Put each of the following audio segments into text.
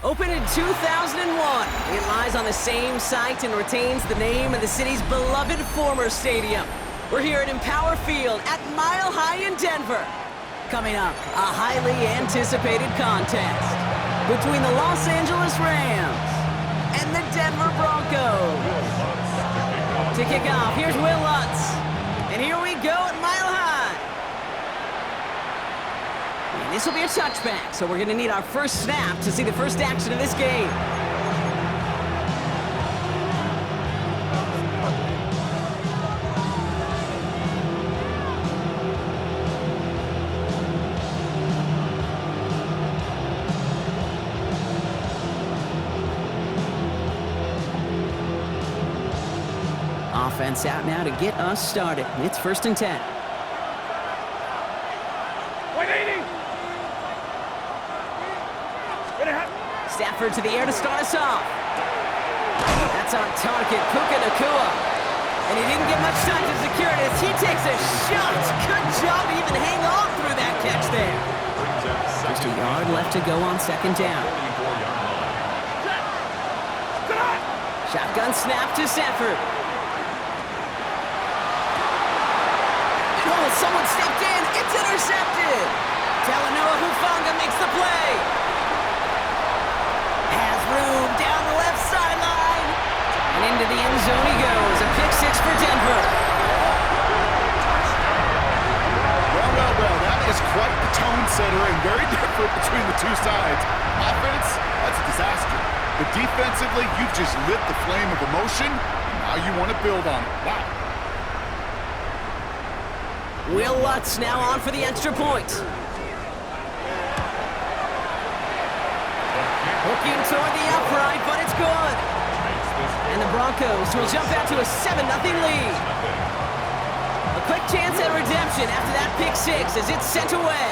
Opened in 2001, it lies on the same site and retains the name of the city's beloved former stadium. We're here at Empower Field at Mile High in Denver. Coming up, a highly anticipated contest between the Los Angeles Rams and the Denver Broncos. To kick off, here's Will Lutz. And here we go at Mile High. And this will be a touchback, so we're going to need our first snap to see the first action of this game. Offense out now to get us started. It's 1st and 10. Stafford to the air to start us off. That's on target, Puka Nacua. And he didn't get much time to secure it as he takes a shot. Good job to even hang on through that catch there. Just a yard left to go on 2nd down. Shotgun snap to Stafford. Oh, someone stepped in. It's intercepted. Talanoa Hufanga makes the play. Has room down the left sideline. And into the end zone he goes. A pick 6 for Denver. Well, that is quite the tone setter and very different between the two sides. Offense, that's a disaster. But defensively, you've just lit the flame of emotion, and now you want to build on it. Wow. Will Lutz now on for the extra point. Looking toward the upright, but it's good. And the Broncos will jump out to a 7-0 lead. A quick chance at redemption after that pick 6 as it's sent away.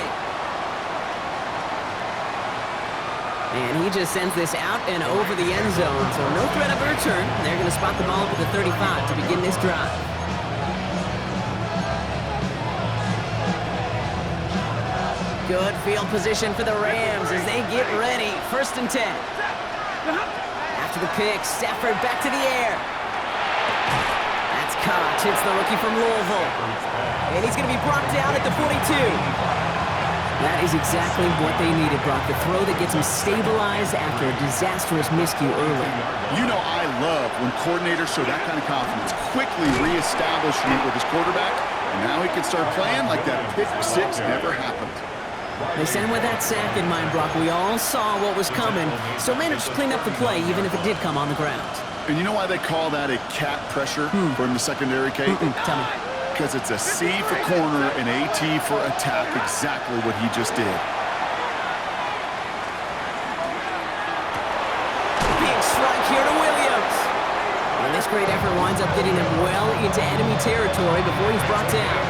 And he just sends this out and over the end zone, so no threat of a return. They're going to spot the ball up at the 35 to begin this drive. Good field position for the Rams as they get ready. 1st and 10. After the pick, Stafford back to the air. That's caught. Hits the rookie from Louisville. And he's going to be brought down at the 42. That is exactly what they needed, Brock. The throw that gets him stabilized after a disastrous miscue early. You know I love when coordinators show that kind of confidence, quickly reestablishing it with his quarterback, and now he can start playing like that pick 6 never happened. They sent him with that sack in mind, Brock. We all saw what was coming, so managed to clean up the play, even if it did come on the ground. And you know why they call that a cat pressure from the secondary, Kate? Tell me. Because it's a C for corner and AT for attack, exactly what he just did. Big strike here to Williams. And this great effort winds up getting him well into enemy territory before he's brought down.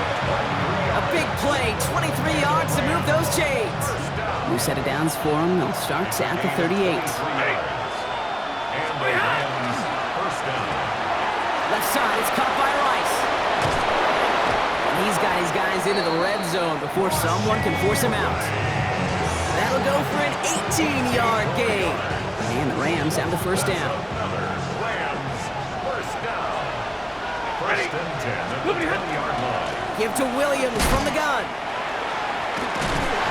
A big play, 23 yards to move those chains. New set of downs for him. They'll start at the 38. Left side, it's caught by Rice. And he's got his guys into the red zone before someone can force him out. That'll go for an 18-yard gain. And the Rams have the 1st down. Give to Williams from the gun.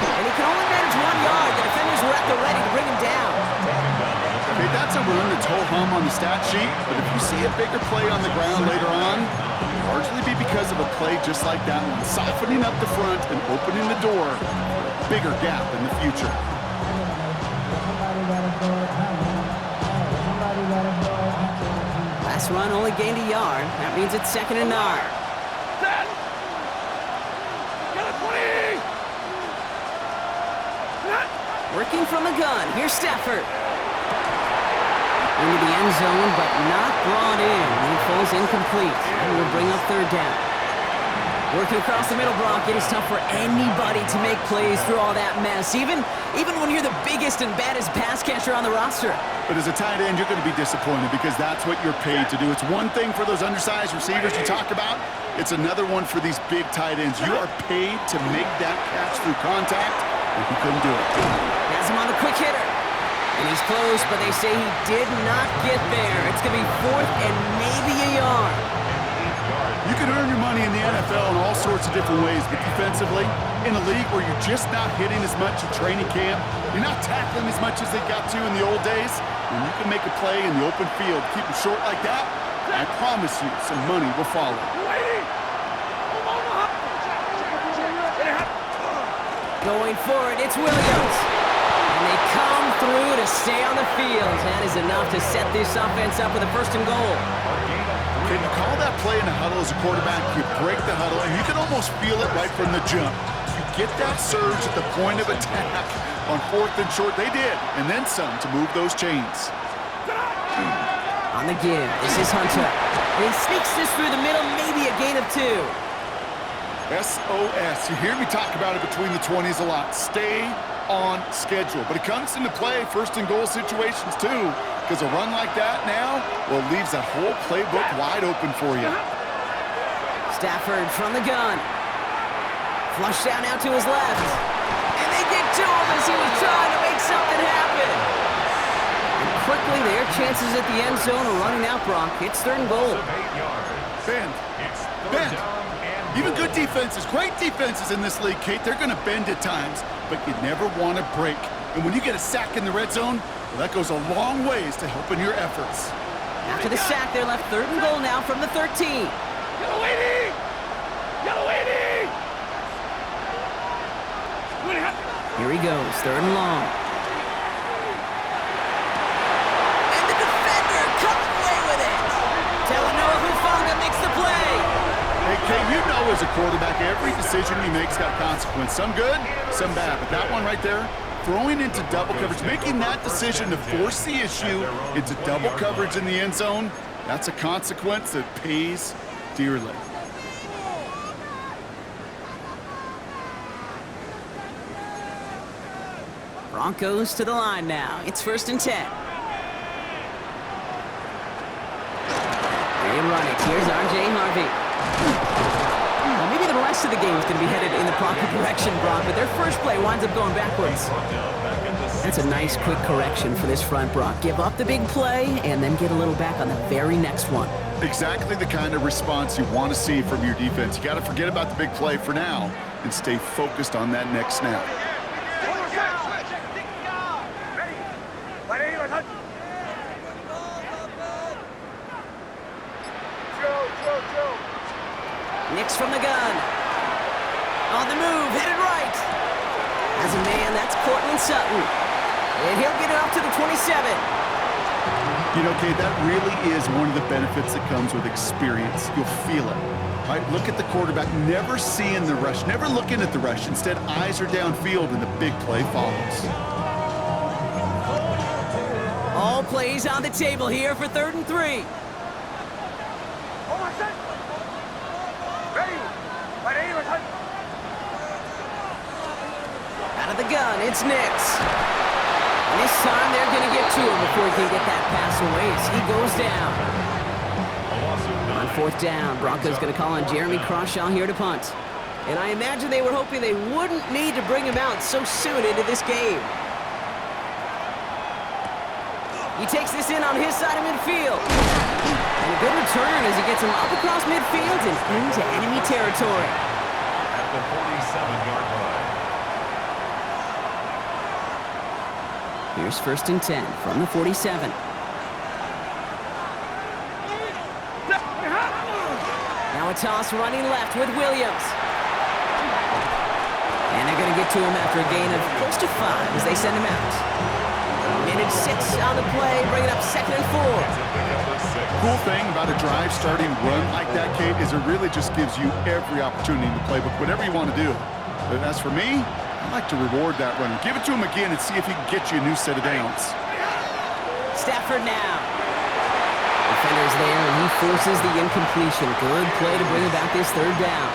And he can only manage 1 yard. The defenders were at the ready to bring him down. Okay, that's a run that's ho-hum on the stat sheet, but if you see a bigger play on the ground later on, it'll largely be because of a play just like that one, softening up the front and opening the door for a bigger gap in the future. Last run only gained a yard. That means it's 2nd and 9. Working from the gun. Here's Stafford. Into the end zone, but not brought in. He falls incomplete. And will bring up 3rd down. Working across the middle, Brock. It is tough for anybody to make plays through all that mess, even when you're the biggest and baddest pass catcher on the roster. But as a tight end, you're going to be disappointed because that's what you're paid to do. It's one thing for those undersized receivers you talk about. It's another one for these big tight ends. You are paid to make that catch through contact, and he couldn't do it. Has him on the quick hitter. And he's close, but they say he did not get there. It's going to be 4th and maybe a yard. You can earn your money in the NFL in all sorts of different ways, but defensively, in a league where you're just not hitting as much in training camp, you're not tackling as much as they got to in the old days, and you can make a play in the open field, keep it short like that, I promise you some money will follow. Going for it, it's Williams. And they come through to stay on the field. That is enough to set this offense up with a 1st and goal. Can you call that play in the huddle as a quarterback? You break the huddle, and you can almost feel it right from the jump. You get that surge at the point of attack on 4th and short. They did, and then some to move those chains. On the give, this is Hunter. And he sneaks this through the middle, maybe a gain of 2. SOS. You hear me talk about it between the 20s a lot. Stay on schedule. But it comes into play 1st and goal situations too, because a run like that now, well, leaves that whole playbook wide open for you. Stafford from the gun. Flushed down out to his left. And they get to him as he was trying to make something happen. And quickly, their chances at the end zone are running out, Brock. It's 3rd and goal. Bend. Bend. Even good defenses, great defenses in this league, Kate, they're going to bend at times, but you never want to break. And when you get a sack in the red zone, well, that goes a long ways to helping your efforts. After the sack, they're left 3rd and goal now from the 13. Yellow 80! Yellow 80! Here he goes, 3rd and long. And the defender comes away with it. Talanoa Hufanga makes the play. Hey, Kate, you know as a quarterback, every decision he makes got a consequence. Some good, some bad. But that one right there, throwing into double coverage, making that decision to force the issue into double coverage in the end zone, that's a consequence that pays dearly. Broncos to the line now. It's 1st and 10. They run it. Here's R.J. Harvey. Well, maybe the rest of the game is going to be headed in the proper direction, Brock, but their first play winds up going backwards. That's a nice, quick correction for this front, Brock. Give up the big play and then get a little back on the very next one. Exactly the kind of response you want to see from your defense. You got to forget about the big play for now and stay focused on that next snap. Nix from the gun. On the move, headed right. As a man, that's Cortland Sutton. And he'll get it up to the 27. You know, Kate, that really is one of the benefits that comes with experience. You'll feel it. Right? Look at the quarterback, never seeing the rush, never looking at the rush. Instead, eyes are downfield, and the big play follows. All plays on the table here for 3rd and 3. Out of the gun, it's Nix. And this time they're going to get to him before he can get that pass away as he goes down. On 4th down, Broncos going to call on Jeremy Crawshaw here to punt. And I imagine they were hoping they wouldn't need to bring him out so soon into this game. He takes this in on his side of midfield. And a good return as he gets him up across midfield and into enemy territory. At the 47-yard line. Here's 1st and 10 from the 47. Now a toss running left with Williams. And they're going to get to him after a gain of close to 5 as they send him out. Minute 6 on the play, bringing up 2nd and 4. Cool thing about a drive starting run like that, Kate, is it really just gives you every opportunity in the playbook, whatever you want to do. But as for me, I like to reward that runner. Give it to him again and see if he can get you a new set of downs. Stafford now. Defender's there, and he forces the incompletion. Good play to bring about this 3rd down.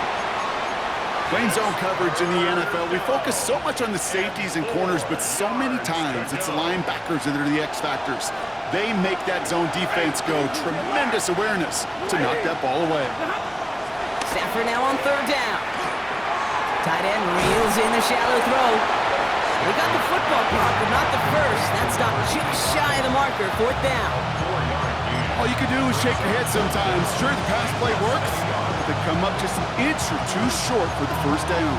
Playing zone coverage in the NFL, we focus so much on the safeties and corners, but so many times it's the linebackers that are the X factors. They make that zone defense go. Tremendous awareness to knock that ball away. Stafford now on 3rd down. Tight end reels in the shallow throw. They got the football block, but not the first. That stopped just shy of the marker. 4th down. All you can do is shake your head sometimes. Sure, the pass play works, but they come up just an inch or 2 short for the 1st down.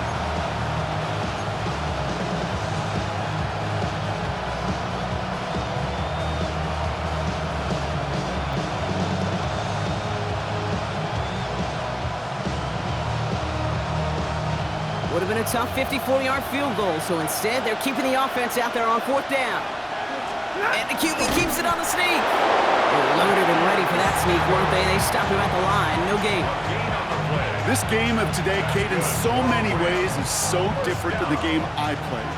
Would have been a tough 54-yard field goal, so instead they're keeping the offense out there on 4th down. And the QB keeps it on the sneak. They're loaded and ready for that sneak, weren't they? They stop him at the line. No gain. This game of today, Kate, in so many ways is so different than the game I played.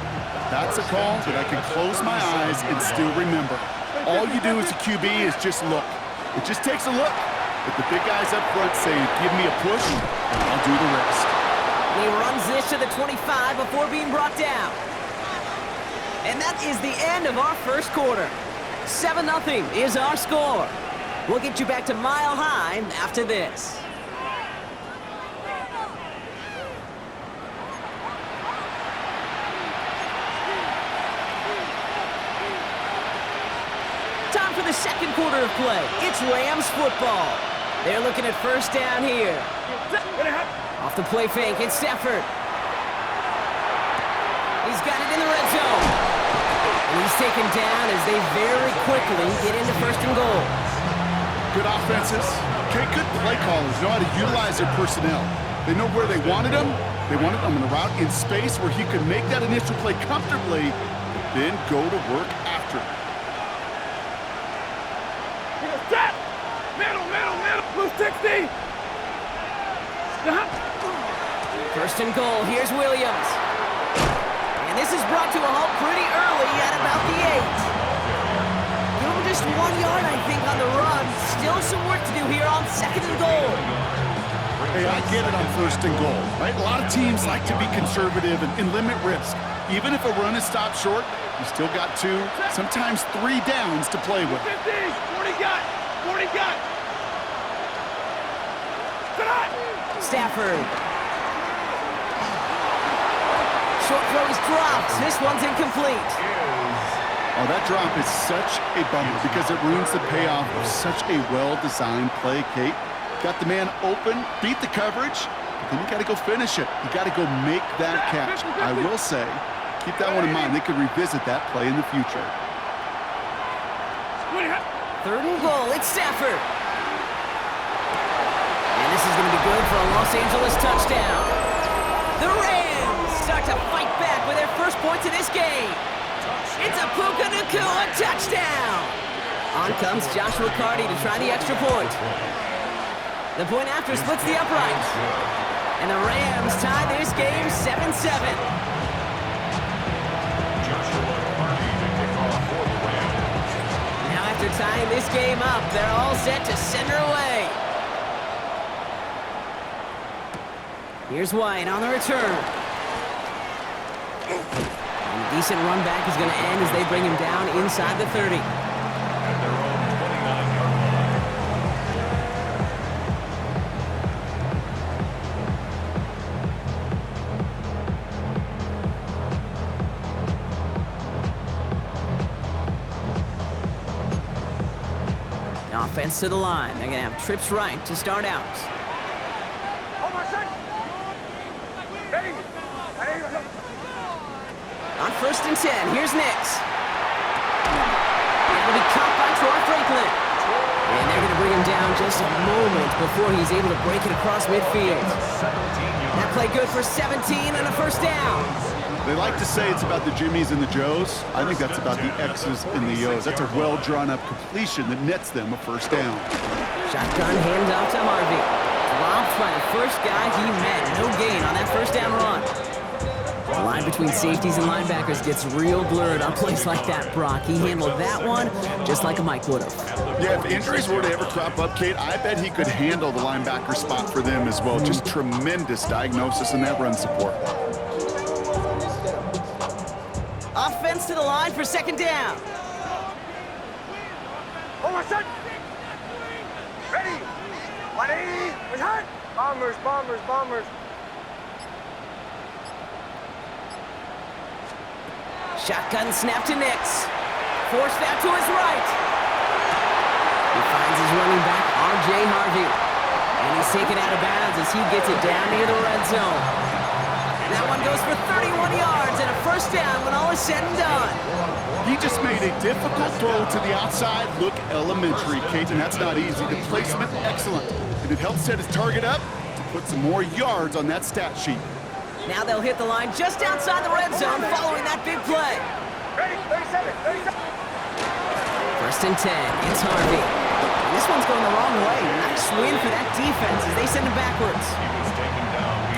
That's a call that I can close my eyes and still remember. All you do as a QB is just look. It just takes a look. But the big guys up front say, give me a push, and I'll do the rest. He runs this to the 25 before being brought down. And that is the end of our 1st quarter. 7-0 is our score. We'll get you back to Mile High after this. Time for the 2nd quarter of play. It's Rams football. They're looking at 1st down here. Off the play fake, it's Stafford. He's got it in the red zone. And he's taken down as they very quickly get into 1st and goal. Good offenses. Okay, good play callers know how to utilize their personnel. They know where they wanted them. They wanted them in a route in space where he could make that initial play comfortably, but then go to work after. Set! Middle! Blue 60! 1st and goal. Here's Williams. And this is brought to a halt pretty early at about the 8. Give him just 1 yard, I think, on the run. Still some work to do here on 2nd and goal. Hey, I get it on 1st and goal, right? A lot of teams like to be conservative and limit risk. Even if a run is stopped short, you still got 2, sometimes 3 downs to play with. 50! 40 got! Stafford. Short throw is dropped. This one's incomplete. Oh, that drop is such a bummer because it ruins the payoff of such a well-designed play, Kate. Got the man open, beat the coverage, but then you got to go finish it. You got to go make that catch. I will say, keep that one in mind. They could revisit that play in the future. 3rd and goal. It's Stafford. And this is going to be good for a Los Angeles touchdown. The Rams start to fight back with their 1st points of this game. It's a Puka Nacua touchdown. On comes Joshua Carty to try the extra point. The point after splits the uprights. And the Rams tie this game 7-7. After tying this game up, they're all set to send her away. Here's White on the return. And a decent run back is going to end as they bring him down inside the 30. At their own 29-yard line. Offense to the line. They're going to have trips right to start out. On 1st and 10, here's Nix. It'll be caught by Troy Franklin. And they're going to bring him down just a moment before he's able to break it across midfield. That play good for 17 and a first down. They like to say it's about the Jimmies and the Joes. I think that's about the X's and the O's. That's a well-drawn-up completion that nets them a first down. Shotgun handoff to Harvey. Dropped by the first guy he met. No gain on that first down run. The line between safeties and linebackers gets real blurred on plays like that, Brock. He handled that one just like a Mike would have. Yeah, if injuries were to ever crop up, Kate, I bet he could handle the linebacker spot for them as well. Just tremendous diagnosis in that run support. Offense to the line for second down. Hold on, set. Ready. 180. It's hot. Bombers, bombers, bombers. Shotgun snap to Nix. Forced out to his right. He finds his running back, R.J. Harvey. And he's taken out of bounds as he gets it down near the red zone. That one goes for 31 yards and a first down when all is said and done. He just made a difficult throw to the outside look elementary, Kate, and that's not easy. The placement, excellent. And it helps set his target up to put some more yards on that stat sheet. Now they'll hit the line just outside the red zone following that big play. Ready. 37. 37. First and 10. It's Harvey. And this one's going the wrong way. Nice win for that defense as they send it backwards.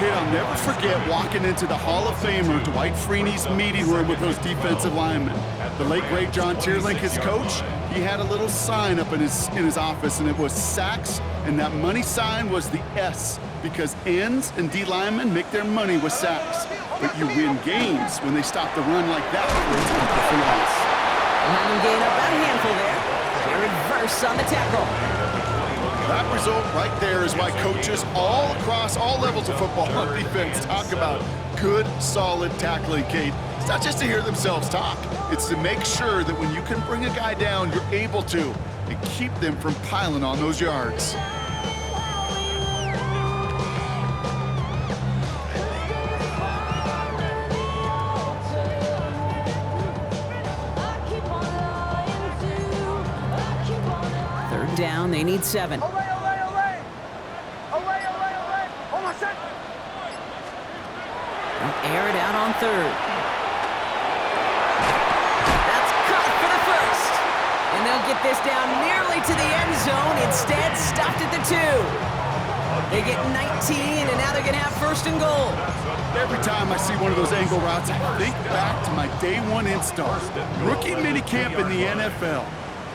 Kate, I'll never forget walking into the Hall of Famer Dwight Freeney's meeting room with those defensive linemen. The late, great John Tierlink, his coach, he had a little sign up in his office, and it was sacks, and that money sign was the S, because ends and D linemen make their money with sacks. But you win games when they stop the run like that for a time performance. We'll have him gain up about a handful there. Jared Verse on the tackle. That result right there is why coaches all across all levels of football on defense talk about good, solid tackling, Kate. It's not just to hear themselves talk. It's to make sure that when you can bring a guy down, you're able to, and keep them from piling on those yards. Third down, they need 7. Away. Hold on, set. They'll air it out on third. That's caught for the first. And they'll get this down nearly to the end zone. Instead, stopped at the 2. They get 19, and now they're going to have first and goal. Every time I see one of those angle routes, I think back to my day one install. Rookie minicamp in the NFL.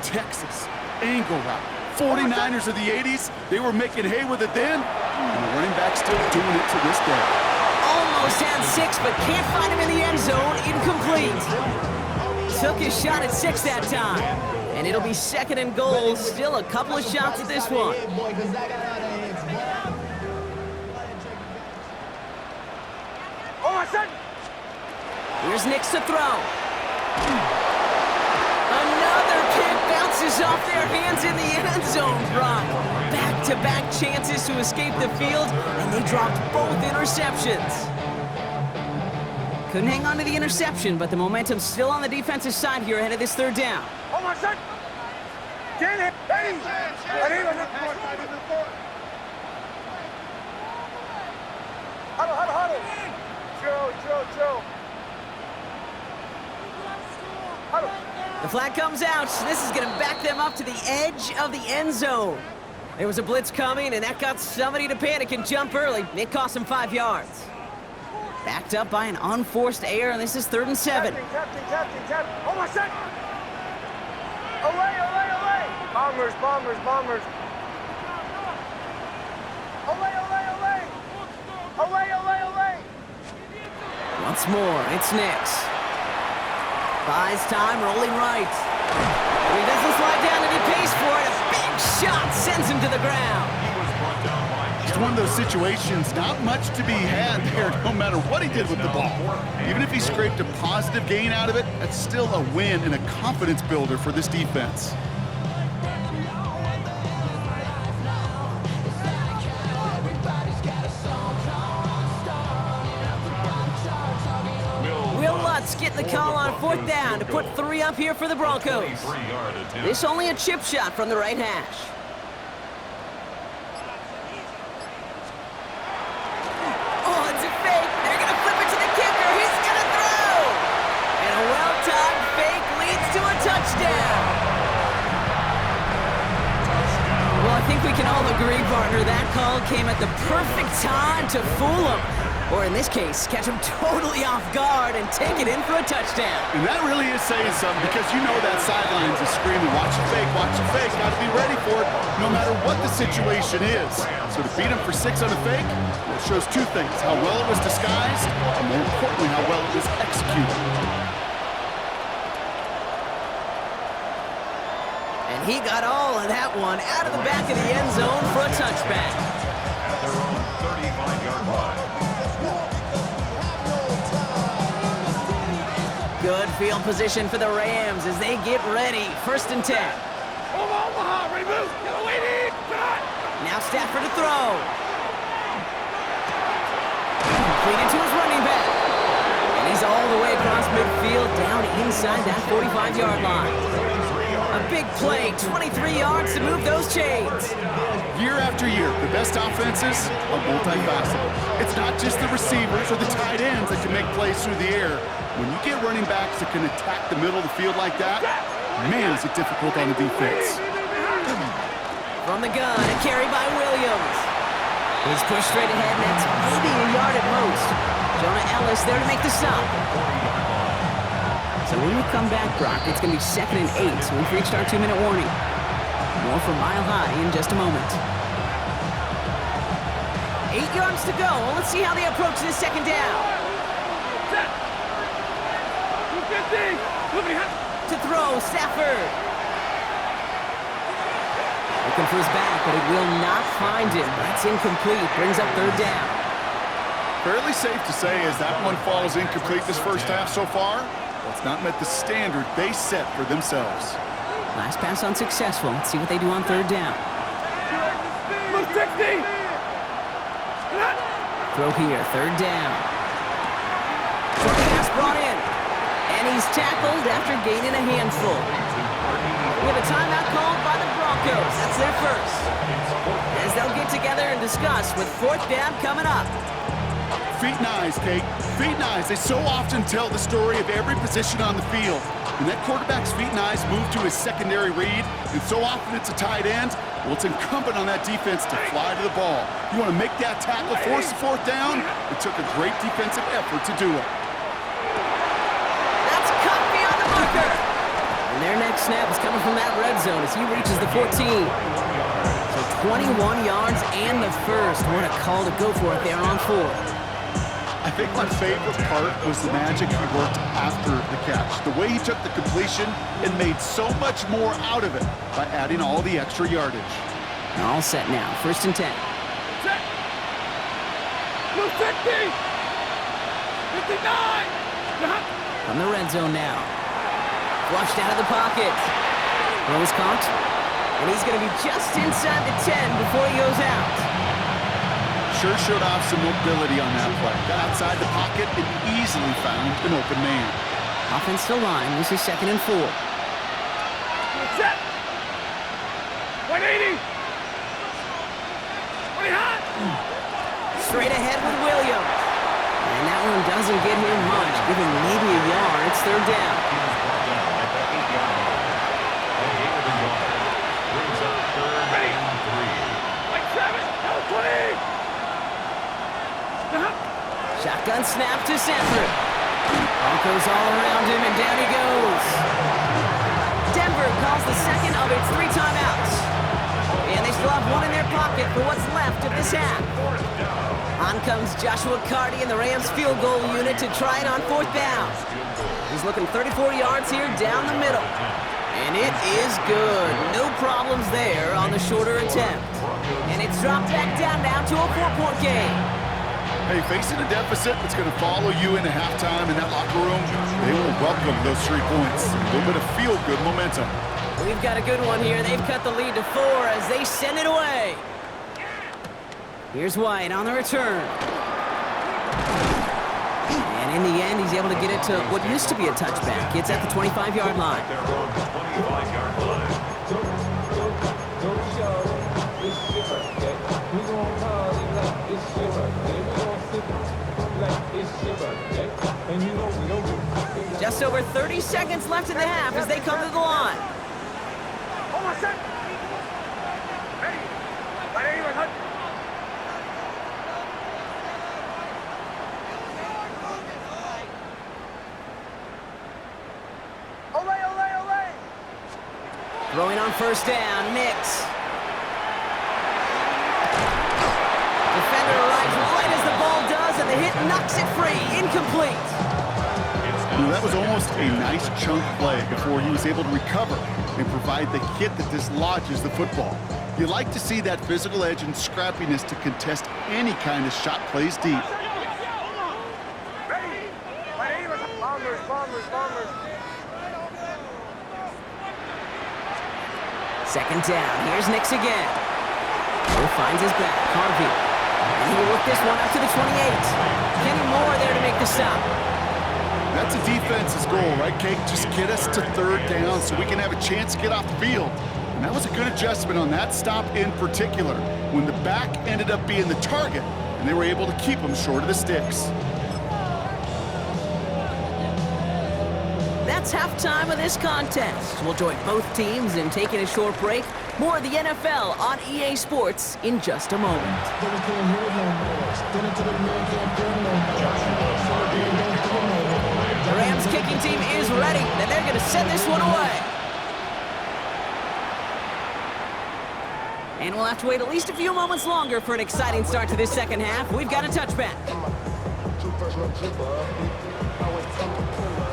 Texas, angle route. 49ers of the 80s, they were making hay with it then, and the running back's still doing it to this day. Almost had 6, but can't find him in the end zone. Incomplete. Took his shot at 6 that time. And it'll be second and goal. Still a couple of shots at this one. Hold on, set. Here's Nix to throw. Another kick bounces off their hands in the end zone, Brock. Back-to-back chances to escape the field, and they dropped both interceptions. Couldn't hang on to the interception, but the momentum's still on the defensive side here ahead of this third down. Hold on, set. Get it. Ready. Huddle. Joe. Huddle. The flag comes out. This is going to back them up to the edge of the end zone. There was a blitz coming, and that got somebody to panic and jump early. It cost them 5 yards. Backed up by an unforced error, and this is 3rd and 7. Captain. Hold on, set. Away. Bombers. Away. Once more, it's Nix. Buys time, rolling right. And he doesn't slide down, and he pays for it. A big shot sends him to the ground. It's one of those situations, not much to be had there, no matter what he did with the ball. Even if he scraped a positive gain out of it, that's still a win and a confidence builder for this defense. Colts getting the call on 4th down to put 3 up here for the Broncos. This only a chip shot from the right hash. Oh, it's a fake. They're going to flip it to the kicker. He's going to throw. And a well-timed fake leads to a touchdown. Well, I think we can all agree, partner, that call came at the perfect time to fool him. Or in this case, catch him totally off guard and take it in for a touchdown. And that really is saying something because you know that sidelines is screaming, watch your fake, got to be ready for it, no matter what the situation is. So to beat him for 6 on a fake, well, it shows 2 things, how well it was disguised, and more importantly, how well it was executed. And he got all of that one out of the back of the end zone for a touchback. Their own 35-yard line. Good field position for the Rams as they get ready. 1st and 10. Omaha, ready, move. Yellow lady, shot. Now Stafford to throw. Completed to his running back. And he's all the way across midfield down inside that 45-yard line. A big play, 23 yards to move those chains. Year after year, the best offenses are multifaceted. It's not just the receivers or the tight ends that can make plays through the air. When you get running backs that can attack the middle of the field like that, man, is it difficult on the defense. From the gun, a carry by Williams. He's pushed straight ahead, and that's maybe a yard at most. Jonah Ellis there to make the stop. So when we come back, Brock, it's going to be 2nd and 8. So we've reached our 2-minute warning. More from Mile High in just a moment. 8 yards to go. Let's see how they approach this 2nd down. To throw, Stafford. Looking for his back, but it will not find him. That's incomplete. Brings up 3rd down. Fairly safe to say as that one falls incomplete this first half so far, well, it's not met the standard they set for themselves. Last pass unsuccessful. Let's see what they do on 3rd down. Throw here, 3rd down. Short pass brought in. And he's tackled after gaining a handful. We have a timeout called by the Broncos. That's their first. As they'll get together and discuss with 4th down coming up. Feet and eyes, Kate. Feet and eyes. They so often tell the story of every position on the field. When that quarterback's feet and eyes move to his secondary read, and so often it's a tight end, well, it's incumbent on that defense to fly to the ball. You want to make that tackle, force the 4th down? It took a great defensive effort to do it. And their next snap is coming from that red zone as he reaches the 14. So 21 yards and the first. What a call to go for it there on 4. I think my favorite part was the magic he worked after the catch. The way he took the completion and made so much more out of it by adding all the extra yardage. All set now. 1st and 10. Set. Blue 50. 59. From the red zone now. Flushed out of the pocket. Throws caught. And he's going to be just inside the 10 before he goes out. Sure showed off some mobility on that play. Got outside the pocket and easily found an open man. Offensive line. This is 2nd and 4. Set. 180. 20 hot. Straight ahead with Williams. And that one doesn't get him much. Give him maybe a yard. It's 3rd down. Shotgun snap to Stafford. Broncos all around him, and down he goes. Denver calls the 2nd of its 3 timeouts. And they still have 1 in their pocket for what's left of this half. On comes Joshua Carty and the Rams field goal unit to try it on 4th down. He's looking 34 yards here down the middle. And it is good. No problems there on the shorter attempt. And it's dropped back down now to a 4-point game. Hey, facing a deficit that's going to follow you into halftime in that locker room, they will welcome those 3 points. A little bit of feel-good momentum. We've got a good one here. They've cut the lead to 4 as they send it away. Here's White on the return. And And in the end, he's able to get it to what used to be a touchback. It's at the 25-yard line. They're on the 25-yard line. Just over 30 seconds left in the half as they come to the line. Hold on, set. Ready. 180, 100. Olay, olay, olay. Throwing on first down, Nix. Defender arrives right as the ball does, and the hit knocks it free. Incomplete. That was almost a nice chunk play before he was able to recover and provide the hit that dislodges the football. You like to see that physical edge and scrappiness to contest any kind of shot plays deep. Ready. 180, bombers, bombers, bombers. Second down. Here's Nix again. He finds his back. Harvey. And he'll work this one up to the 28. Kenny Moore there to make the stop. That's a defense's goal, right, Kate? Just get us to third down so we can have a chance to get off the field. And that was a good adjustment on that stop in particular, when the back ended up being the target, and they were able to keep him short of the sticks. That's halftime of this contest. We'll join both teams in taking a short break. More of the NFL on EA Sports in just a moment. The Rams kicking team is ready, and they're going to send this one away. And we'll have to wait at least a few moments longer for an exciting start to this second half. We've got a touchback.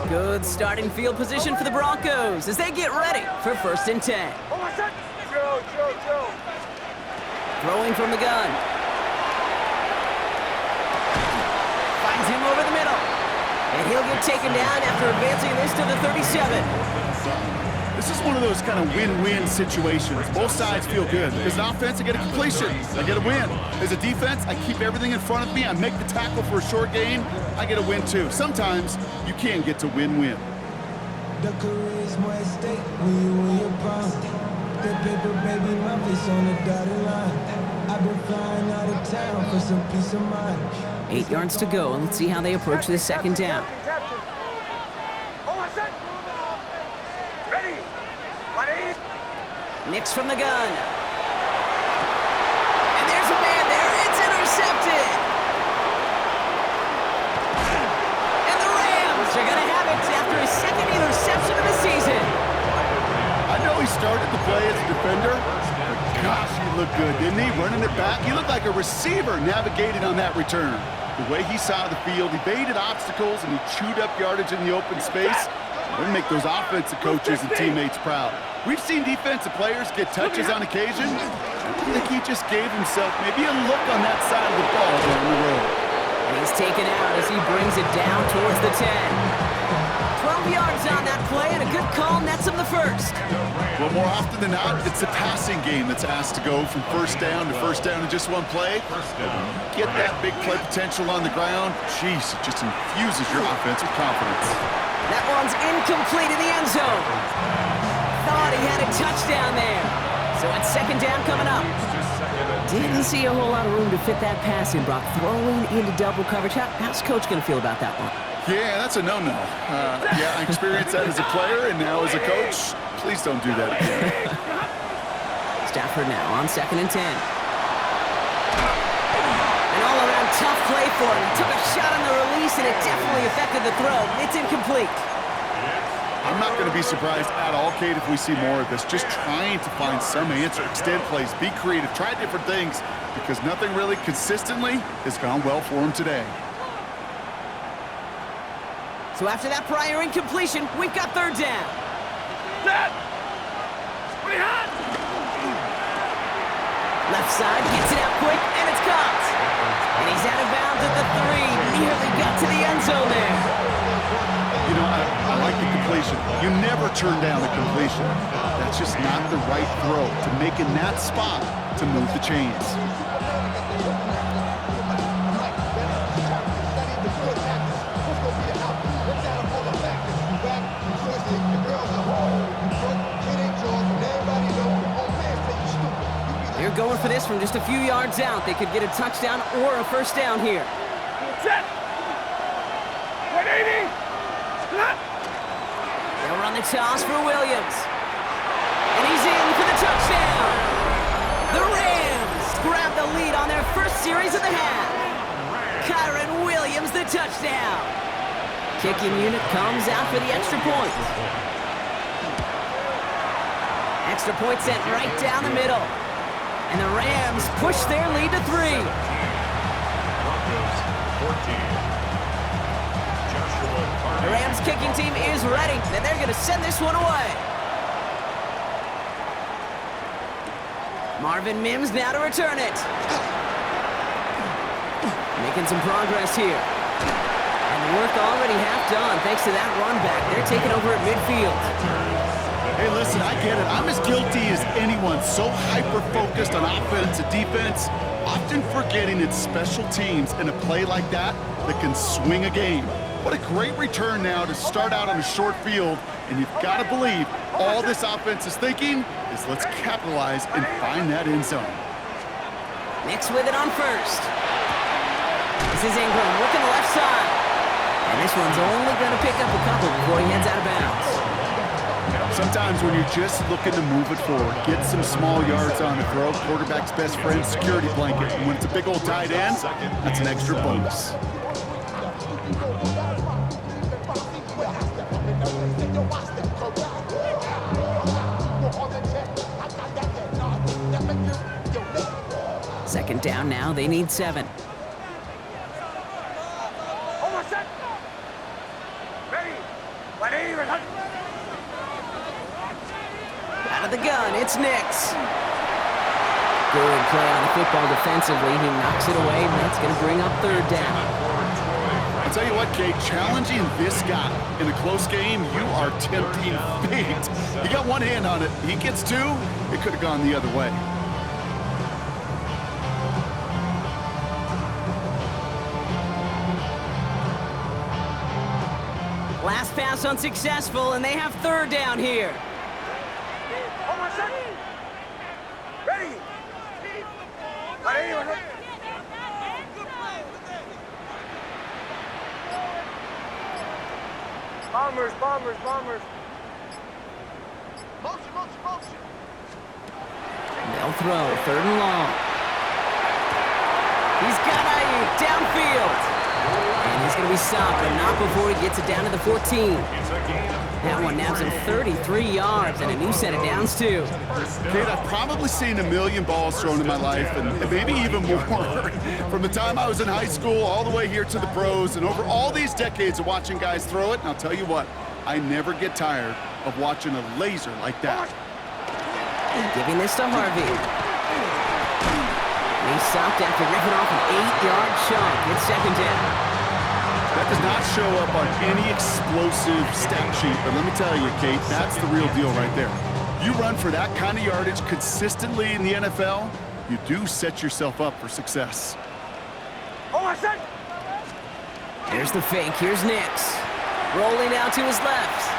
Good starting field position for the Broncos as they get ready for 1st and 10. Hold on, set. Joe. Throwing from the gun. Finds him over the middle. And he'll get taken down after advancing this to the 37. This is one of those kind of win-win situations. Both sides feel good. As an offense, I get a completion. I get a win. As a defense, I keep everything in front of me. I make the tackle for a short gain. I get a win, too. Sometimes, you can get to win-win. The career is more at stake when you win your prime. That paper, baby, my face on the dotted line. I've been flying out of town for some peace of mind. 8 yards to go, and let's see how they approach this second down. Hold on, set. Ready. 180. Nix from the gun. And there's a man there. It's intercepted. And the Rams are going to have it after his second interception of the season. I know he started the play as a defender, but gosh, he looked good, didn't he? Running it back, he looked like a receiver navigating on that return. The way he saw the field, he baited obstacles, and he chewed up yardage in the open space. It'll make those offensive coaches and teammates proud. We've seen defensive players get touches on occasion. I think he just gave himself maybe a look on that side of the ball down the road. And he's taken out as he brings it down towards the 10. 12 yards on that play, and a good call nets him the first. Well, more often than not, it's the passing game that's asked to go from first down in just one play. Get that big play potential on the ground, jeez, it just infuses your offense with confidence. That one's incomplete in the end zone. Thought he had a touchdown there. So it's second down coming up. Didn't see a whole lot of room to fit that pass in, Brock. Throwing into double coverage. How's Coach going to feel about that one? Yeah, that's a no-no. Yeah, I experienced that as a player, and now as a coach, please don't do that again. Stafford now on 2nd and 10. An all-around tough play for him. He took a shot on the release, and it definitely affected the throw. It's incomplete. I'm not going to be surprised at all, Kate, if we see more of this. Just trying to find some answer, extend plays, be creative, try different things, because nothing really consistently has gone well for him today. So after that prior incompletion, we've got third down. Set. Pretty hot. Left side, gets it out quick, and it's caught. And he's out of bounds at the 3. Nearly got to the end zone there. You know, I like the completion. You never turn down a completion. That's just not the right throw to make in that spot to move the chains. going for this from just a few yards out. They could get a touchdown or a first down here. Set. 180. Snap. They'll run the toss for Williams. And he's in for the touchdown. The Rams grab the lead on their first series of the half. Kyron Williams, the touchdown. Kicking unit comes out for the extra point. Extra point sent right down the middle. And the Rams push their lead to 3. Broncos 14. Joshua Carter. The Rams kicking team is ready, and they're going to send this one away. Marvin Mims now to return it. Making some progress here. And the work already half done thanks to that run back. They're taking over at midfield. Hey, listen, I get it. I'm as guilty as anyone. So hyper-focused on offense and defense, often forgetting it's special teams in a play like that that can swing a game. What a great return now to start out on a short field, and you've got to believe all this offense is thinking is let's capitalize and find that end zone. Mix with it on first. This is Ingram working the left side. And this one's only going to pick up a couple before he heads out of bounds. Sometimes when you're just looking to move it forward, get some small yards on the throw, quarterback's best friend, security blanket. And when it's a big old tight end, that's an extra bonus. Second down now, they need 7. Almost set. Ready. 180. Out of the gun, it's Nix. Good play on the football defensively. He knocks it away, and that's going to bring up 3rd down. I'll tell you what, Kate, challenging this guy in a close game, you are tempting fate. He got one hand on it. He gets 2, it could have gone the other way. Last pass unsuccessful, and they have 3rd down here. Almost set. Ready. 180. Bombers. Motion. They'll throw, 3rd and long. He's got Ayuk downfield. And he's going to be stopped, but not before he gets it down to the 14. That one nabs him 33 yards and a new set of downs, too. Kate, I've probably seen a million balls thrown in my life, and maybe even more. From the time I was in high school all the way here to the pros, and over all these decades of watching guys throw it, and I'll tell you what, I never get tired of watching a laser like that. Giving this to Harvey. And he stopped after ripping off an 8-yard chunk. It's 2nd down. That does not show up on any explosive stat sheet, but let me tell you, Kate, that's the real deal right there. You run for that kind of yardage consistently in the NFL, you do set yourself up for success. Almost set. Here's the fake. Here's Nix. Rolling out to his left.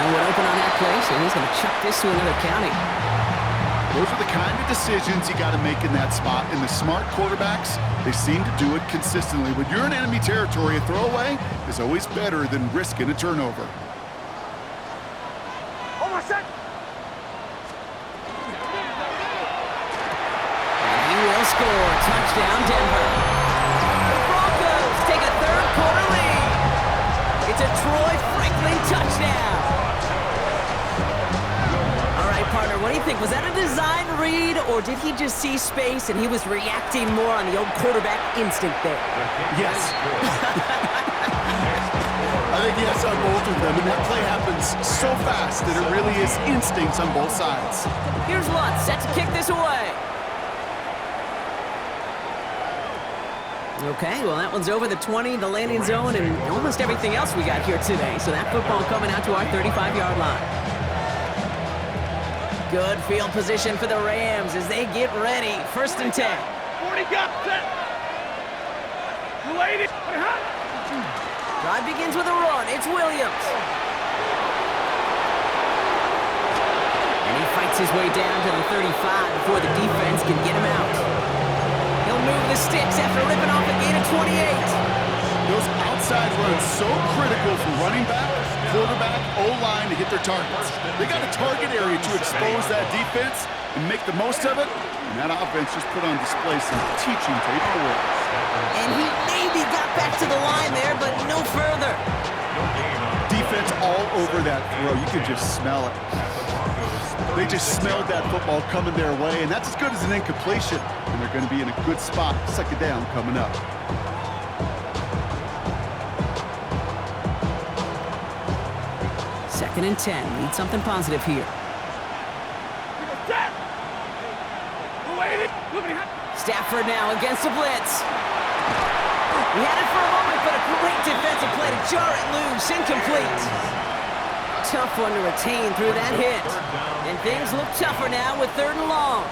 No one open on that play, so he's going to chuck this to another county. Those are the kind of decisions you got to make in that spot. And the smart quarterbacks, they seem to do it consistently. When you're in enemy territory, a throwaway is always better than risking a turnover. Almost set. And he will score. Touchdown, Denver. The Broncos take a 3rd quarter lead. It's a Troy Franklin touchdown. All right, partner, what do you think? Was that a design read, or did he just see space and he was reacting more on the old quarterback instinct there? Yes. I think yes on both of them, and that play happens so fast that it really is instincts on both sides. Here's Lutz, set to kick this away. Okay, well, that one's over the 20, the landing zone, and almost everything else we got here today. So that football coming out to our 35-yard line. Good field position for the Rams as they get ready. 1st and 10. 40 got set. You laid it. Drive begins with a run. It's Williams. And he fights his way down to the 35 before the defense can get him out. He'll move the sticks after ripping off a gain of 28. Those outside runs so critical for running back, quarterback, O-line to hit their targets. They got a target area to expose that defense and make the most of it, and that offense just put on display some teaching tape for it. And he maybe got back to the line there, but no further. Defense all over that throw. You could just smell it. They just smelled that football coming their way, and that's as good as an incompletion. And they're going to be in a good spot. Second down coming up. Second and 10. Need something positive here. Stafford now against the blitz. He had it for a moment, but a great defensive play to jar it loose. Incomplete. Tough one to retain through that hit. And things look tougher now with 3rd and long.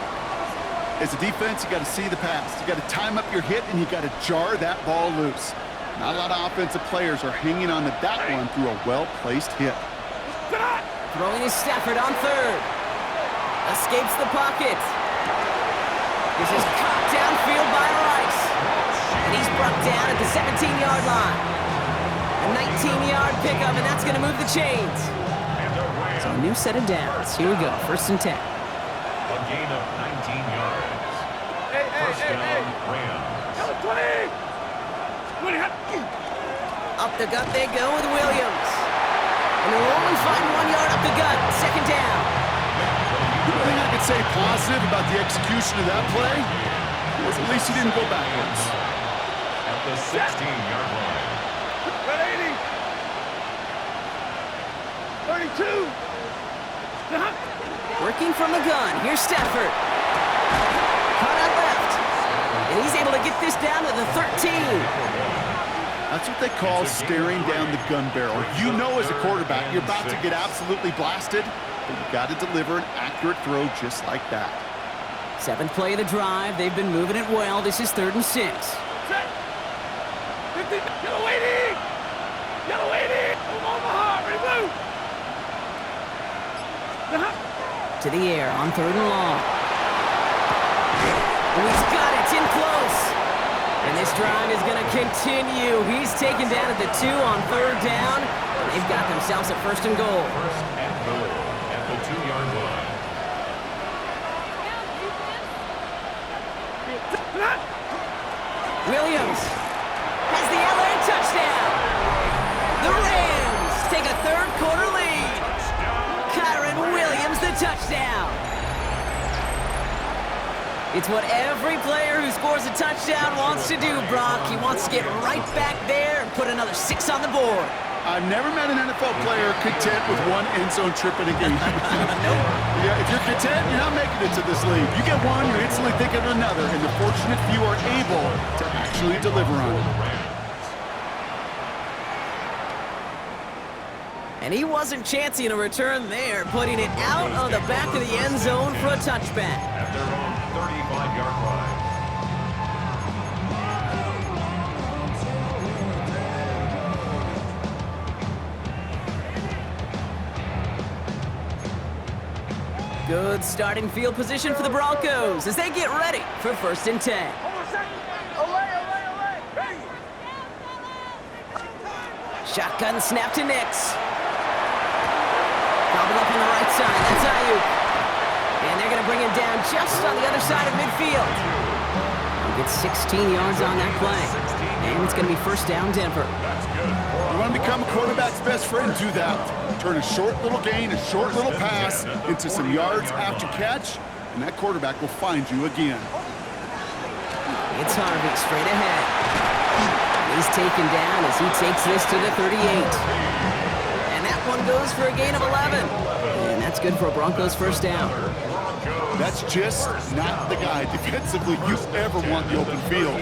As a defense, you got to see the pass. You got to time up your hit, and you got to jar that ball loose. Not a lot of offensive players are hanging on to that one through a well-placed hit. Throwing is Stafford on 3rd. Escapes the pocket. This is caught downfield by Rice. And he's brought down at the 17-yard line. A 19-yard pickup, and that's going to move the chains. So a new set of downs. Here we go, 1st and 10. A gain of 19 yards. First down, Rams. 20! Up the gut they go with Williams. And they'll only find 1 yard up the gut. 2nd down. The only thing I could say positive about the execution of that play was at least he didn't go backwards. At the 16-yard line. 80! 32! Working from the gun. Here's Stafford. Caught out left. And he's able to get this down to the 13. That's what they call staring down the gun barrel. You know as a quarterback, you're about to get absolutely blasted, but you got to deliver an accurate throw just like that. 7th play of the drive. They've been moving it well. This is 3rd and 6. Yellow 80! Yellow 80! Omaha, ready to move! To the air on 3rd and long. Oh, he's got it. It's in close. And this drive is going to continue. He's taken down at the 2 on 3rd down. And they've got themselves a 1st and goal. First and goal at the 2-yard line. Williams has the LA touchdown. The Rams take a 3rd quarter lead. Kyron Williams, the touchdown. It's what every player who scores a touchdown wants to do, Brock. He wants to get right back there and put another 6 on the board. I've never met an NFL player content with 1 end zone trip in a game. Yeah, if you're content, you're not making it to this league. You get one, you're instantly thinking of another, and the fortunate few are able to actually deliver on it. And he wasn't chancing a return there, putting it out on the back of the end zone for a touchback. At their own 35-yard line. Good starting field position for the Broncos as they get ready for 1st and 10. Shotgun snap to Nix. Gobbled up on the right side. That's Ayuk. And they're going to bring him down just on the other side of midfield. He'll get 16 yards on that play. And it's going to be 1st down, Denver. You want to become a quarterback's best friend, do that. Turn a short little gain, a short little pass into some yards after catch, and that quarterback will find you again. It's Harvey straight ahead. He's taken down as he takes this to the 38. And that one goes for a gain of 11. And that's good for a Broncos 1st down. That's just not the guy defensively you ever want the open field.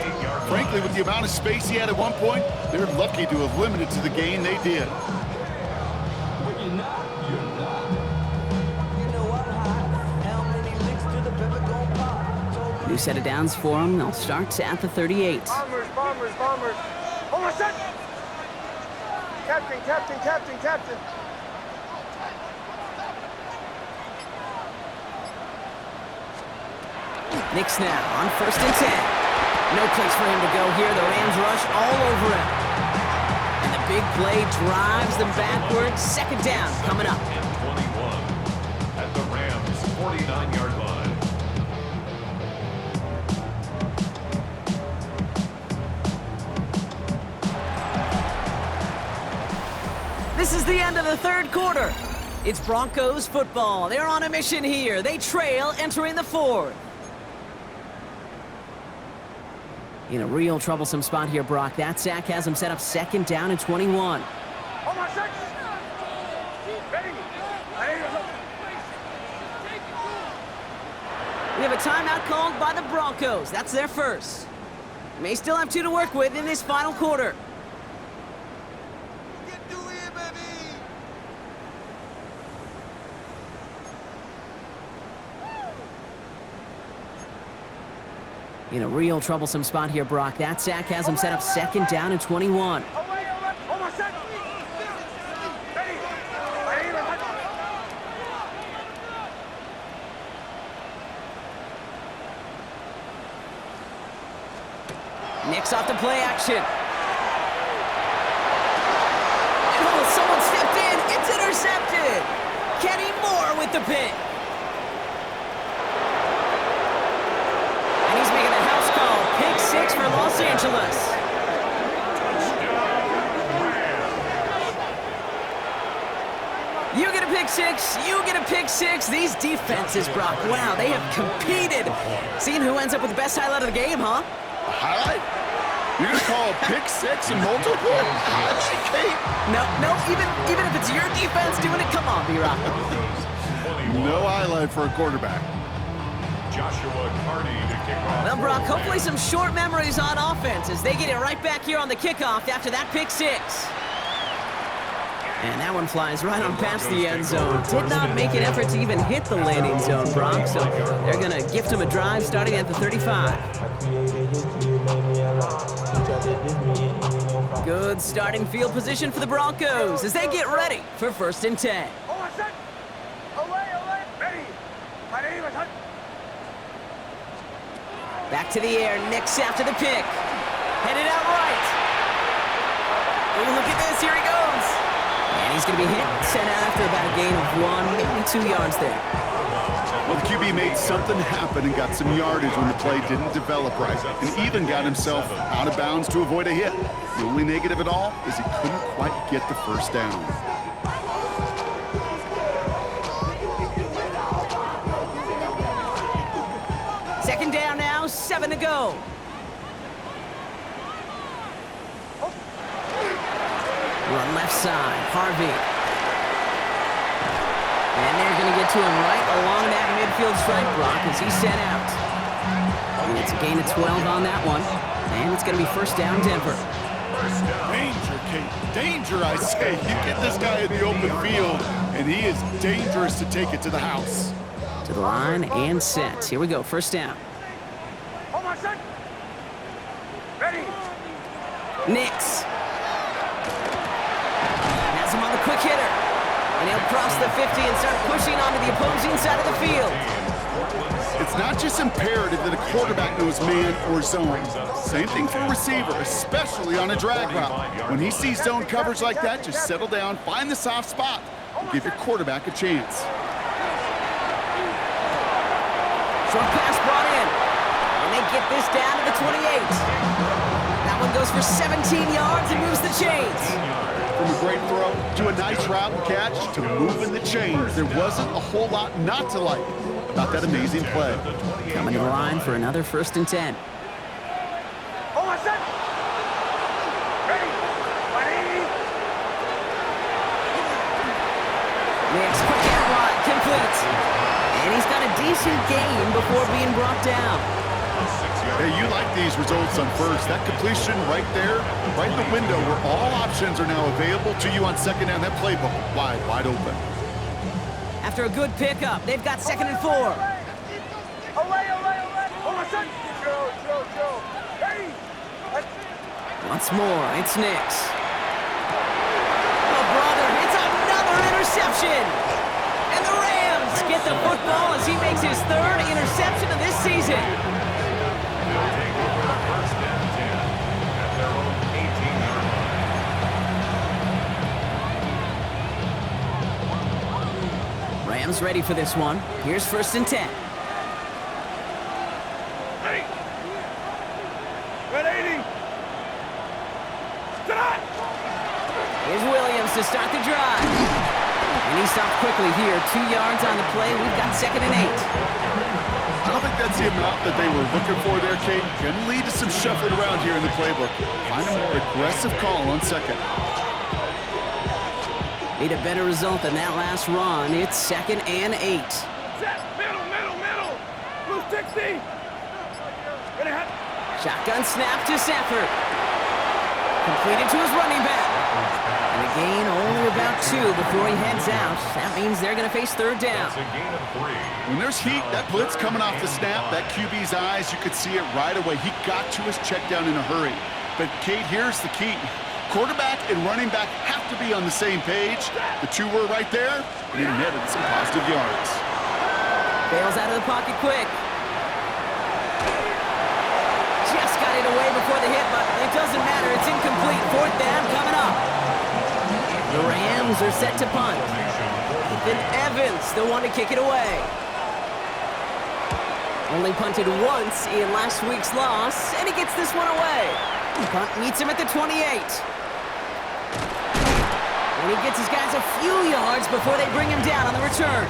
Frankly, with the amount of space he had at one point, they're lucky to have limited to the gain they did. New set of downs for them. They'll start at the 38. Bombers, bombers, bombers. Hold on a second. Captain. Knicks now on 1st and 10. No place for him to go here. The Rams rush all over him. And the big play drives them backwards. 2nd down coming up. And 21 at the Rams' 49-yard line. This is the end of the 3rd quarter. It's Broncos football. They're on a mission here. They trail entering the 4th. In a real troublesome spot here, Brock. That sack has him set up 2nd down and 21. Hold on, set. Ready. We have a timeout called by the Broncos. That's their first. May still have 2 to work with in this final quarter. In a real troublesome spot here, Brock. That sack has him set up 2nd down and 21. Hold on, set. Ready. Knicks off the play action. Oh, someone stepped in. It's intercepted. Kenny Moore with the pick. And he's making a house call. Pick 6 for Los Angeles. You get a pick 6. You get a pick 6. These defenses, Brock, wow, they have competed. Seeing who ends up with the best highlight of the game, huh? A highlight? You're going to call a pick 6 and multiple? Highlight, Kate? No, even if it's your defense doing it, come on, B-Rock. No highlight for a quarterback. Joshua Carney to kick off. Well, Brock, hopefully some short memories on offense as they get it right back here on the kickoff after that pick 6. And that one flies right on past the end zone. Did not make an effort to even hit the landing zone, Brock, so they're going to gift him a drive starting at the 35. Good starting field position for the Broncos as they get ready for 1st and 10. Hold on, set. Away. Ready. My name is Hunt. Back to the air, Knicks after the pick. Headed out right. Oh, look at this, here he goes. And he's going to be hit, sent out after about a gain of 1, maybe 2 yards there. Well, the QB made something happen and got some yardage when the play didn't develop right, and even got himself out of bounds to avoid a hit. The only negative at all is he couldn't quite get the 1st down. Second down now, 7 to go. Run left side, Harvey. And they're going to get to him right along that midfield stripe block as he's sent out. And it's a gain of 12 on that one. And it's going to be 1st down, Denver. Danger, Kate. Danger, I say. You get this guy in the open field, and he is dangerous to take it to the house. To the line and set. Here we go, 1st down. Hold on, set. Ready. Knicks. Has him on the quick hitter. And he'll cross the 50 and start pushing onto the opposing side of the field. It's not just imperative that a quarterback knows man or zone. Same thing for a receiver, especially on a drag route. When he sees zone coverage like that, just settle down, find the soft spot, and give your quarterback a chance. Short pass brought in. And they get this down to the 28. That one goes for 17 yards and moves the chains. From a great throw to a nice route and catch to moving the chains, there wasn't a whole lot not to like about that amazing play. Coming to the line for another 1st and 10. Hold on, set. Ready. Ready. Knicks quick out wide, complete. And he's got a decent gain before being brought down. Hey, you like these results on 1st. That completion right there, right in the window where all options are now available to you on 2nd down. That playbook wide open. After a good pickup, they've got 2nd and 4. Away. Hold on, set. Joe. Ready. Once more, it's Knicks. Oh, brother, it's another interception. And the Rams Bucks get the football as he makes his third interception of this season. They'll take over the first and 10 at their own 18-yard line. Rams ready for this one. Here's 1st and 10. Ready. Red 80. Tonight. Here's Williams to start the drive. And he stopped quickly here. 2 yards on the play. We've got 2nd and 8. I don't think that's the amount that they were looking for there, Kate. Can lead to some shuffling around here in the playbook. Find a more aggressive call on 2nd. Need a better result than that last run. It's 2nd and 8. Set. Middle. Blue 60. Ready, hot. Shotgun snap to Stafford. Completed to his running back. And a gain only about 2 before he heads out. That means they're going to face 3rd down. It's a gain of 3. When there's heat, that blitz coming off the snap, that QB's eyes, you could see it right away. He got to his check down in a hurry. But, Kate, here's the key. Quarterback and running back have to be on the same page. The 2 were right there, and it netted some positive yards. Bails out of the pocket quick. Just got it away before the hit, but it doesn't matter. It's incomplete. 4th down coming up. The Rams are set to punt. Ethan Evans, the one to kick it away. Only punted once in last week's loss, and he gets this one away. Punt meets him at the 28. And he gets his guys a few yards before they bring him down on the return.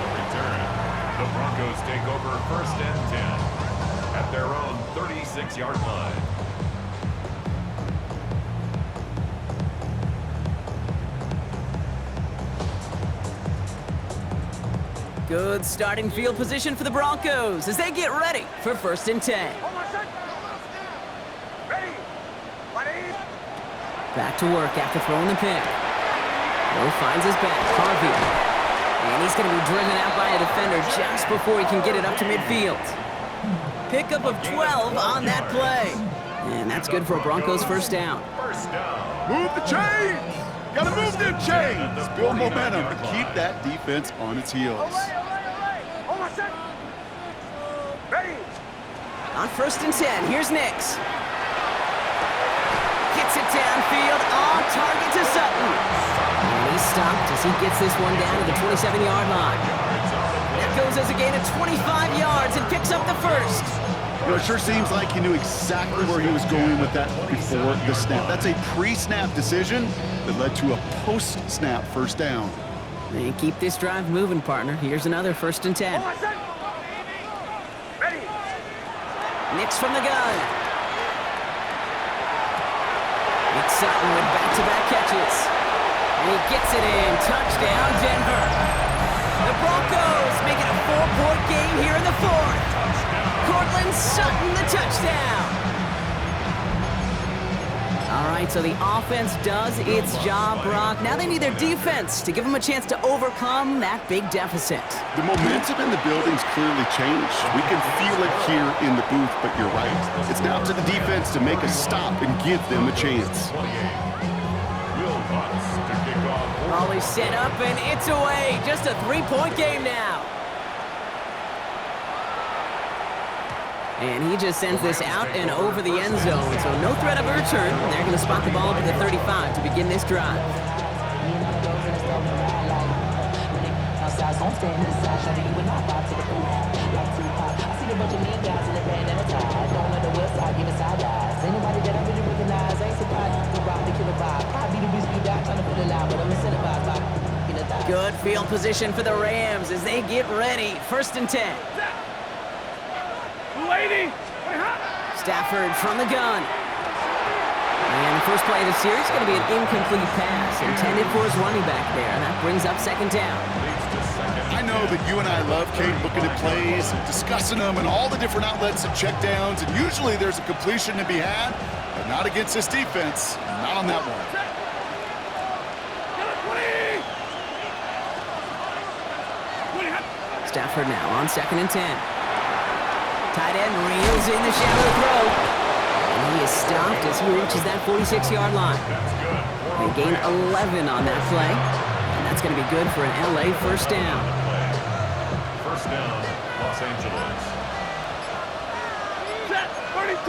The Broncos take over 1st and 10 at their own 36-yard line. Good starting field position for the Broncos as they get ready for 1st and 10. Hold on, set. Ready. 180. Back to work after throwing the pick. Lowe finds his back, Harvey. And he's going to be driven out by a defender just before he can get it up to midfield. Pickup of 12 on that play. And that's good for a Broncos 1st down. First down. Move the chains! Gotta move them chains! Build momentum to keep that defense on its heels. Olay. Hold on, set. Ready. On 1st and 10, here's Nix. Gets it downfield, on target to Sutton. And he's stopped as he gets this one down to the 27-yard line. That goes as a gain of 25 yards and picks up the 1st. You know, it sure seems like he knew exactly where he was going with that before the snap. That's a pre-snap decision that led to a post-snap 1st down. And keep this drive moving, partner. Here's another 1st and 10. Hold on, set. Ready. Nix from the gun. It's Sutton with back-to-back catches. And he gets it in. Touchdown, Denver. The Broncos make it a 4-point game here in the 4th. Cortland Sutton, the touchdown. All right, so the offense does its job, Brock. Now they need their defense to give them a chance to overcome that big deficit. The momentum in the building's clearly changed. We can feel it here in the booth, but you're right. It's now up to the defense to make a stop and give them a chance. Always set up, and it's away. Just a 3-point game now. And he just sends this out and over the end zone, so no threat of a return. They're going to spot the ball up at the 35 to begin this drive. Good field position for the Rams as they get ready. 1st and 10. Lady. Stafford from the gun. And the first play of the series is going to be an incomplete pass intended for his running back there. And that brings up 2nd down. I know that you and I love, Kate, looking at plays, discussing them, and all the different outlets and checkdowns. And usually there's a completion to be had, but not against this defense. Not on that one. Stafford now on 2nd and 10. Tight end reels in the shallow throw. And he is stopped as he reaches that 46-yard line. They gain 11 on that play. And that's going to be good for an LA 1st down. A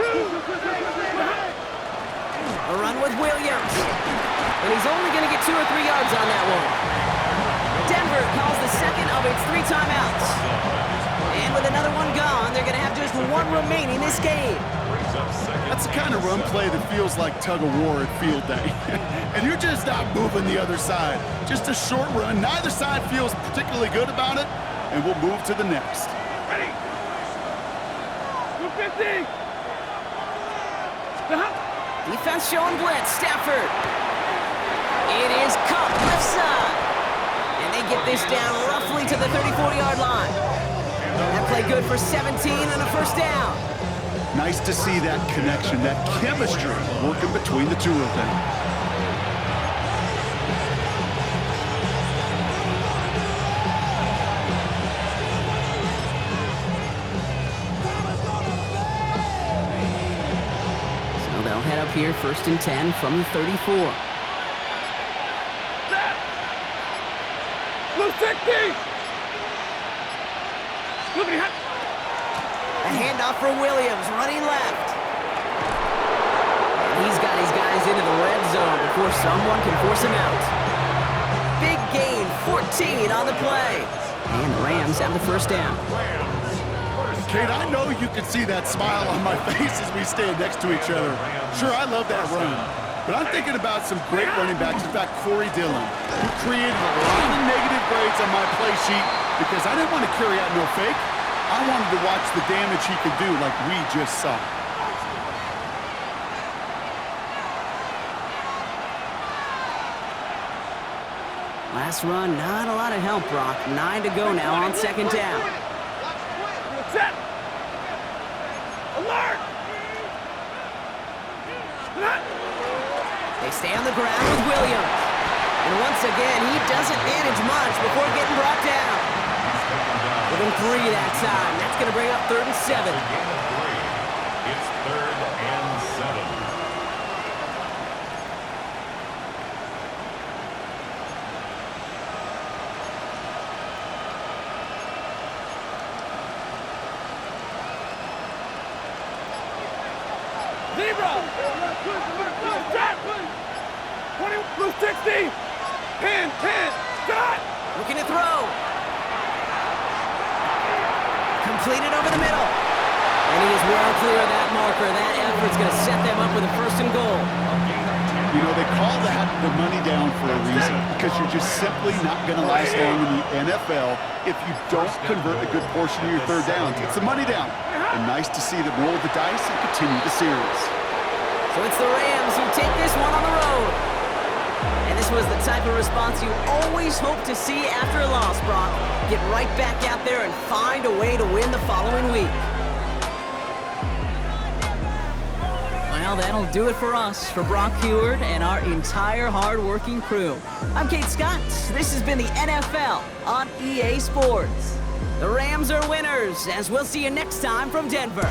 run with Williams. And he's only going to get 2 or 3 yards on that one. Denver calls the second of its 3 timeouts. And with another one gone, they're going to have just 1 remaining this game. That's the kind of run play that feels like tug-of-war at field day. And you're just not moving the other side. Just a short run. Neither side feels particularly good about it. And we'll move to the next. Ready. 250. Defense showing blitz. Stafford. It is Cup left side. And they get this down roughly to the 34-yard line. That play good for 17 and a first down. Nice to see that connection, that chemistry working between the two of them. So they'll head up here, 1st and 10 from the 34. Blue 60. A handoff for Williams, running left. He's got his guys into the red zone before someone can force him out. Big gain, 14 on the play. And the Rams have the first down. Kate, I know you can see that smile on my face as we stand next to each other. Sure, I love that run. But I'm thinking about some great running backs. In fact, Corey Dillon, who created a lot of negative grades on my play sheet because I didn't want to carry out no fake. I wanted to watch the damage he could do like we just saw. Last run, not a lot of help, Brock. 9 to go now on 2nd down. Set. Alert. They stay on the ground with Williams. And once again, he doesn't manage much before getting brought down. With him 3 that time. That's going to bring up 3rd and 7. It's 3rd and 7. Zebra. 20, blue 60. 10, shot. Looking to throw. Completed over the middle. And he is well clear of that marker. That effort's going to set them up with a 1st and goal. You know, they call that the money down for a reason because you're just simply not going to last long in the NFL if you don't convert a good portion of your 3rd downs. It's a money down. And nice to see them roll the dice and continue the series. So it's the Rams who take this one on the road. And this was the type of response you always hope to see after a loss, Brock. Get right back out there and find a way to win the following week. Well, that'll do it for us, for Brock Heward and our entire hard-working crew. I'm Kate Scott. This has been the NFL on EA Sports. The Rams are winners, as we'll see you next time from Denver.